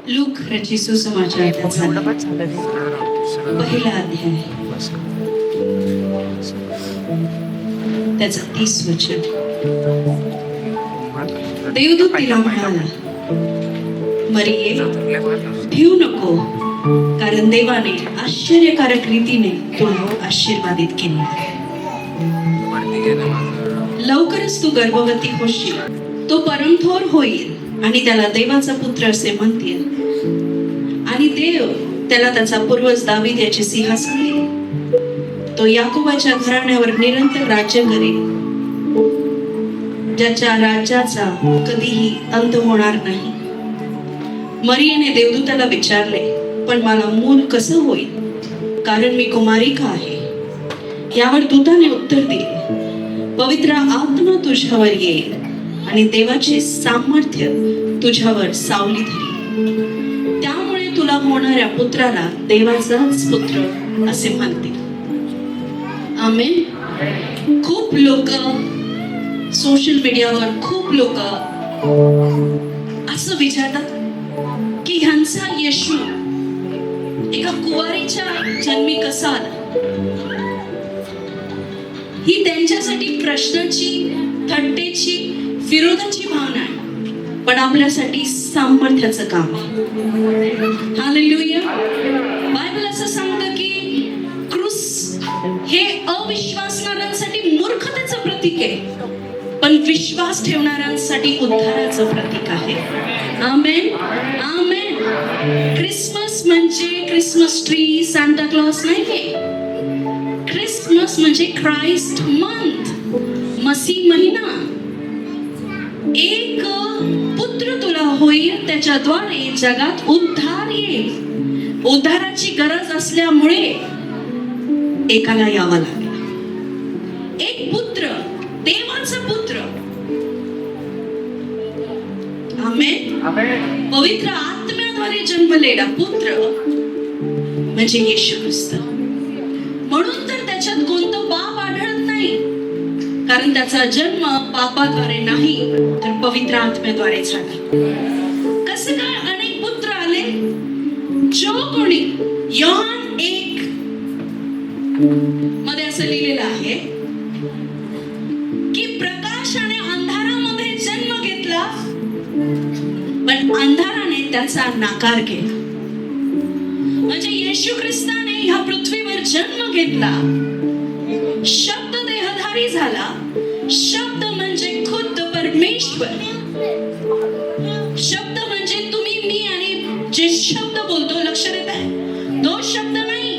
Look रची सुसमाचार पहिला अध्याय त्याचा 30 वचन. देवदूत तिला म्हणाला, मरिये, भिऊ नको, कारण देवाने आश्चर्यकारक रीतीने तुला आशीर्वादित केले आहे. लवकरच तू गर्भवती होशील, तो परमथोर होईल आणि त्याला देवाचा पुत्र असे म्हणतील. आणि देव त्याला त्याचा पूर्वज दावीद याचे सिंहासन देईल. तो याकोबाच्या घराण्यावर निरंतर राज्य करेल, ज्याच्या राज्याचा कधीही अंत होणार नाही. मरियेने देवदूताला विचारले, पण मला मूल कसं होईल, कारण मी कुमारिका आहे. यावर दूताने उत्तर दिले, पवित्र आत्मा तुझ्यावर येईल आणि देवाचे सामर्थ्य तुझ्यावर सावली धरेल. त्यामुळे तुला होणाऱ्या पुत्राला देवाचाच पुत्र असे म्हणतील. आमेन. खूप लोक सोशल मीडियावर खूप लोक असं विचारतात की ह्यांचा येशू एका कुवारीच्या जन्मी कसा आला. ही त्यांच्यासाठी प्रश्नाची, थट्टेची, विरोधाची भावना आहे, पण आपल्यासाठी सामर्थ्याचं काम आहे. हालेलुया. बायबल असं सांगतं की क्रूस हे अविश्वासणाऱ्यांसाठी मूर्खतेचं प्रतीक आहे, पण विश्वास ठेवणाऱ्यांसाठी उद्धाराचं प्रतीक आहे. आमेन. आमेन. क्रिसमस म्हणजे क्रिसमस ट्री, सांता क्लॉस नाहीये. क्रिसमस म्हणजे क्राइस्ट मंथ, मसीह महिना. एक पुत्र तुला होईल, त्याच्याद्वारे जगात उद्धार येईल. उद्धाराची गरज असल्यामुळे एकाला यावं लागेल. एक पुत्र, देवाचा पुत्र. आमेन. पवित्र आत्म्याद्वारे जन्मलेला पुत्र म्हणजे येशू ख्रिस्त. म्हणून तर त्याच्यात कोणतं पाप आढळत नाही, कारण त्याचा जन्म पापाद्वारे नाही तर पवित्र आत्म्याद्वारे झाला. कसं काय अनेक पुत्र आले? जो कोणी योहान 1 मध्ये असं लिहिलेलं आहे की प्रकाशाने अंधारामध्ये जन्म घेतला, पण अंधाराने त्याचा नाकार केला. म्हणजे येशू ख्रिस्ताने ह्या पृथ्वीवर जन्म घेतला, शब्द देहधारी झाला. शब्द म्हणजे खुद्द परमेश्वर. शब्द म्हणजे तुम्ही, मी आणि जे शब्द बोलतो, लक्ष देत आहे, दोन शब्द नाही.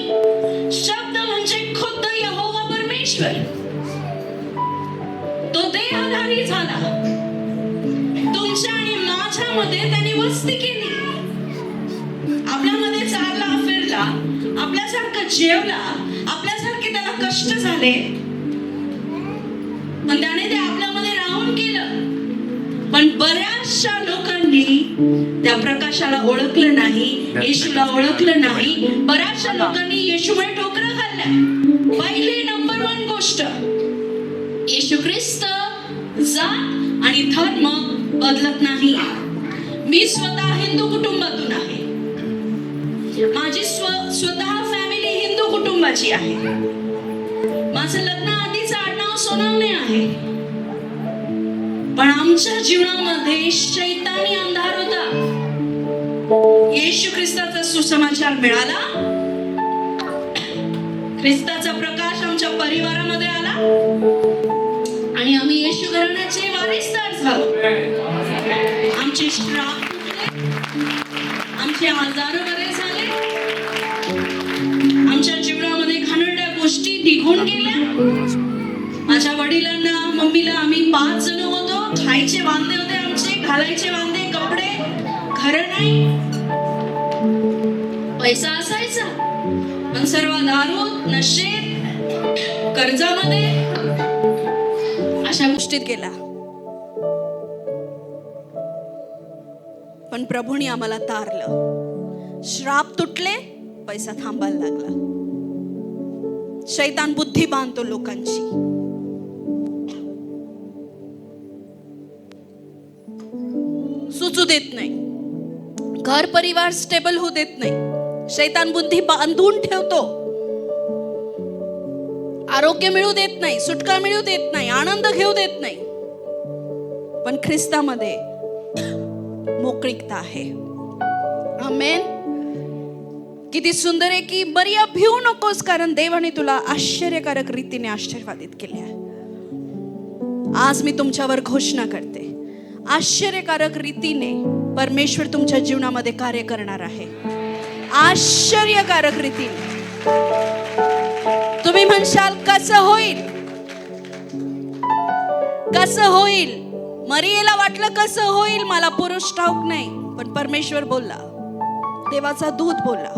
शब्द म्हणजे खुद्द यहोवा परमेश्वर. तो देहधारी झाला, तुमच्या आणि माझ्यामध्ये त्याने वस्ती केली. आपल्यामध्ये चालला फिरला, आपल्यासारखं जेवला, आपल्यासारखे त्याला कष्ट झाले, पण त्याने ते आपल्यामध्ये राहून केलं. पण बऱ्याचशा लोकांनी त्या प्रकाशाला ओळखलं नाही, येशूला ओळखलं नाही. बऱ्याचशा लोकांनी येशूमुळे ठोकरं खाल्ल्या. पहिली नंबर 1 गोष्ट, येशू ख्रिस्त जात आणि धर्म बदलत नाही. मी स्वतः हिंदू कुटुंबातून आहे. माझी स्वतः फॅमिली हिंदू कुटुंबाची आहे. माझं लग्न आधीचं आडनाव सोनवणे आहे. पण आमच्या जीवनामध्ये शैतानी अंधार होता. येशू ख्रिस्ताचा सुसमाचार मिळाला, ख्रिस्ताचा प्रकाश आमच्या परिवारामध्ये आला आणि आम्ही येशू घराण्याचे वारिसदार झालो. आमचे श्राप, आमचे आजार बरे झाले, आमच्या जीवनामध्ये घाणेरड्या गोष्टी निघून गेल्या. माझ्या वडिलांना, मम्मीला, आम्ही 5 जण होतो. खायचे वांदे होते आमचे, घालायचे वांदे, कपडे, घर नाही, पैसा असायचा पण सर्व दारूत, नशेत, कर्जामध्ये, अशा गोष्टीत गेला. पण प्रभूने आम्हाला तारलं. श्राप तुटले, पैसा थांबायला लागला. शैतान बुद्धी बांधतो लोकांची. सुचू देत नाही. घर परिवार स्टेबल होऊ देत नाही. शैतान बुद्धी बांधून ठेवतो, आरोग्य मिळू देत नाही, सुटका मिळू देत नाही, आनंद घेऊ देत नाही. पण ख्रिस्तामध्ये मोकळीकता आहे. आमेन. किती सुंदर आहे की मरिया, भिवू नकोस, कारण देवाने तुला आश्चर्यकारक रीतीने आशीर्वादित केले आहे. आज मी तुमच्यावर घोषणा करते, आश्चर्यकारक रीतीने परमेश्वर तुमच्या जीवनामध्ये कार्य करणार आहे. आश्चर्यकारक रीतीने. तुम्ही म्हणशाल कसं होईल, कसं होईल? मरियेला वाटलं कसं होईल, मला पुरुष ठाऊक नाही. पण परमेश्वर बोलला, देवाचा दूत बोलला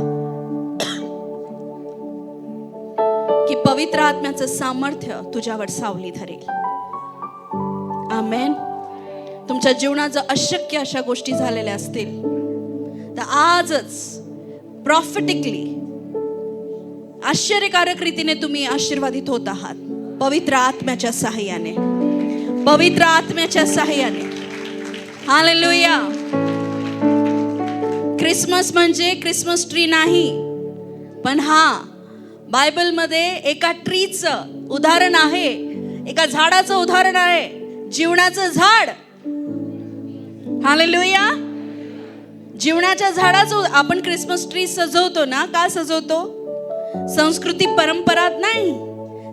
की पवित्र आत्म्याचं सामर्थ्य तुझ्यावर सावली धरेल. आमेन. तुमच्या जीवनात जर अशक्य अशा गोष्टी झालेल्या असतील तर आजच प्रॉफिटिकली आश्चर्यकारक रीतीने तुम्ही आशीर्वादित होत आहात. पवित्र आत्म्याच्या सहाय्याने, पवित्र आत्म्याच्या सहाय्याने. हालेलुया. क्रिसमस म्हणजे क्रिसमस ट्री नाही, पण बायबलमध्ये एका ट्रीचं उदाहरण आहे, एका झाडाचं उदाहरण आहे, जीवनाचं झाड. हालेलुया. जीवनाच्या झाडाचं. आपण क्रिसमस ट्री सजवतो ना, का सजवतो? संस्कृती परंपरा नाही,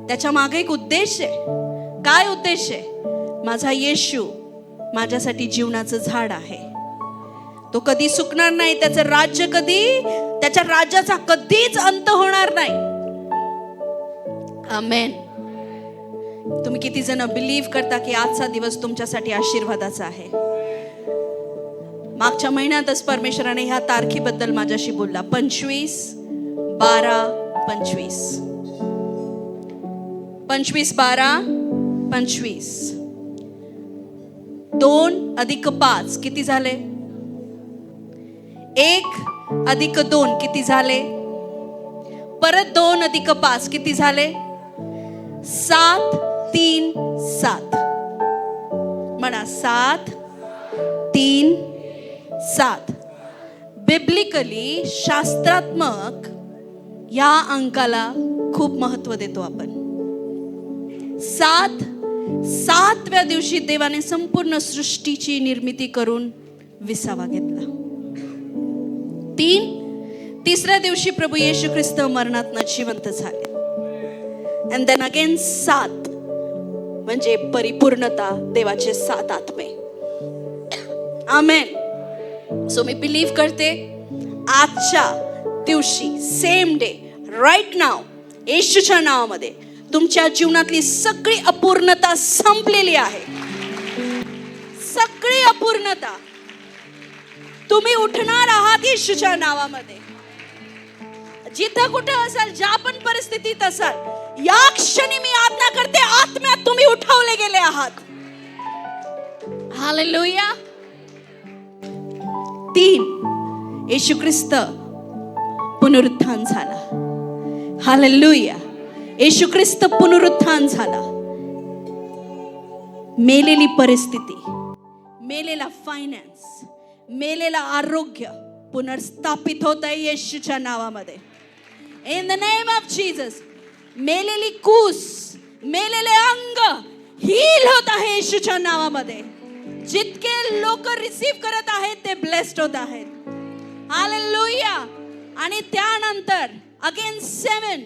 त्याच्या मागे एक उद्देश आहे. काय उद्देश आहे? माझा येशू माझ्यासाठी जीवनाचं झाड आहे. तो कधी सुकणार नाही, त्याचं राज्य कधी, त्याच्या राज्याचा कधीच अंत होणार नाही. आमेन. तुम्ही किती जण बिलीव्ह करता की आजचा दिवस तुमच्यासाठी आशीर्वादाचा आहे? मागच्या महिन्यातच परमेश्वराने ह्या तारखेबद्दल माझ्याशी बोलला. 25/12/25. 25/12/25. 2 + 5 किती झाले? 1 + 2 किती झाले? परत 2 + 5 किती झाले? 7 3 7. म्हणा 7 3 7. बिब्लिकली, शास्त्रात्मक या अंकाला खूप महत्व देतो आपण. 7व्या दिवशी देवाने संपूर्ण सृष्टीची निर्मिती करून विसावा घेतला. 3ऱ्या दिवशी प्रभू येशू ख्रिस्त मरणातनं जिवंत झाले. अँड देन अगेन 7 म्हणजे परिपूर्णता, देवाचे 7 आत्मे. आमेन. सो मी बिलीव्ह करते आजच्या दिवशी, सेम डे, राईट नाव, येशूच्या नावामध्ये तुमच्या जीवनातली सगळी अपूर्णता संपलेली आहे. सगळी अपूर्णता. तुम्ही उठणार आहात येशूच्या नावामध्ये. जिथं कुठं असाल, ज्या पण परिस्थितीत असाल, या क्षणी मी आज्ञा करते, आत्म्यात तुम्ही उठवले गेले आहात. हालेलुया. 3 येशू ख्रिस्त पुनरुत्थान झाला. हालेलुया. येशू ख्रिस्त पुनरुत्थान झाला. मेलेली परिस्थिती, मेलेला फायनान्स, मेलेला आरोग्य पुनर्स्थापित होत आहे येशूच्या नावामध्ये. In the name of Jesus. मेलेली कूस, मेलेले अंग हील होत आहे येशूच्या नावामध्ये. जितके लोक रिसीव्ह करत आहेत ते ब्लेस्ड होत आहेत. हालेलुया. आणि त्यानंतर अगेन 7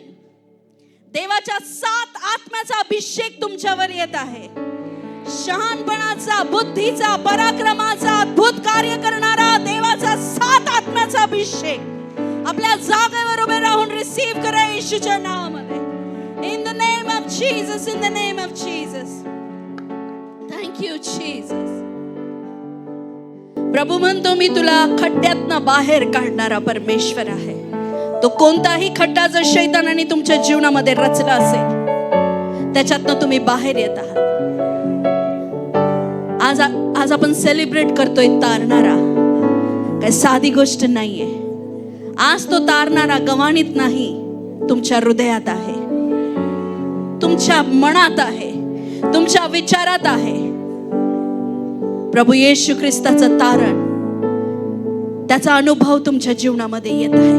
देवाच्या 7 आत्म्याचा अभिषेक तुमच्यावर येत आहे. शहाणपणाचा, बुद्धीचा, पराक्रमाचा, अद्भुत कार्य करणारा देवाचा 7 आत्म्याचा अभिषेक आपल्या जागेवर उभे राहून रिसीव्ह करा येशूच्या नावामध्ये. In the name of Jesus, in the name of Jesus. Thank you Jesus. प्रभू म्हणतो, मी तुला खड्ड्यातनं बाहेर काढणारा परमेश्वर आहे. तो कोणताही खड्डा जर शैतानाने तुमच्या जीवनामध्ये रचला असेल, त्याच्यातनं तुम्ही बाहेर येत आहात. आज आपण सेलिब्रेट करतोय तारणारा. काय साधी गोष्ट नाहीये. आज तो तारणारा गव्हाणीत नाही, तुमच्या हृदयात आहे, तुमच्या मनात आहे, तुमच्या विचारात आहे. प्रभू येशू ख्रिस्ताचं तारण त्याचा अनुभव तुमच्या जीवनामध्ये येत आहे.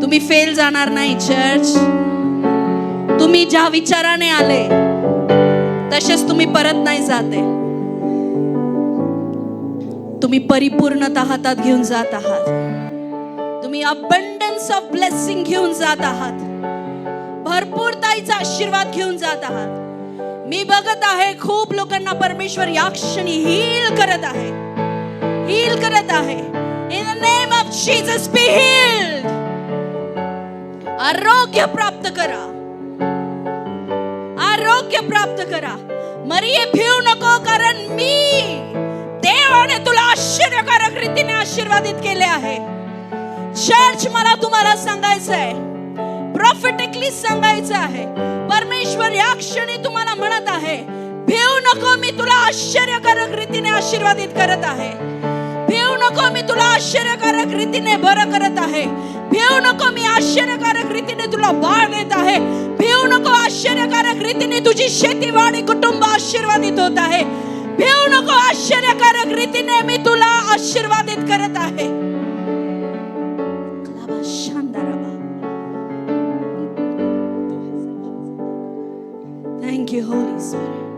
तुम्ही फेल जाणार नाही चर्च. तुम्ही ज्या विचाराने आले तसेच तुम्ही परत नाही जाते. तुम्ही परिपूर्णता हातात घेऊन जात आहात. तुम्ही अबंडन्स ऑफ ब्लेसिंग घेऊन जात आहात. भरपूरताईचा आशीर्वाद घेऊन जात आहात. मी बघत आहे खूप लोकांना परमेश्वर या क्षणी हील करत आहे. हील करत आहे. In the name of Jesus be healed. आरोग्य प्राप्त करा. आरोग्य प्राप्त करा. मरिये भिवू नको, कारण मी देवाने तुला आश्चर्यकारक रीतीने आशीर्वादित केले आहे. चर्च, मला तुम्हाला सांगायचं आहे, प्रॉफिटिकली सांगायचं आहे, परमेश्वर या क्षणी तुम्हाला म्हणत आहे, भिवू नको, मी तुला आश्चर्यकारक रीतीने आशीर्वादित करत आहे. भिवू नको, मी तुला आश्चर्यकारक रीतीने बरं करत आहे. भिवू नको, मी आश्चर्यकारक रीतीने तुला बाळ देत आहे. भिवू नको, आश्चर्यकारक रीतीने तुझी शेतीवाडी कुटुंब आशीर्वादित होत आहे. भिवू नको, आश्चर्यकारक रीतीने मी तुला आशीर्वादित करत आहे. Thank you, Holy Spirit.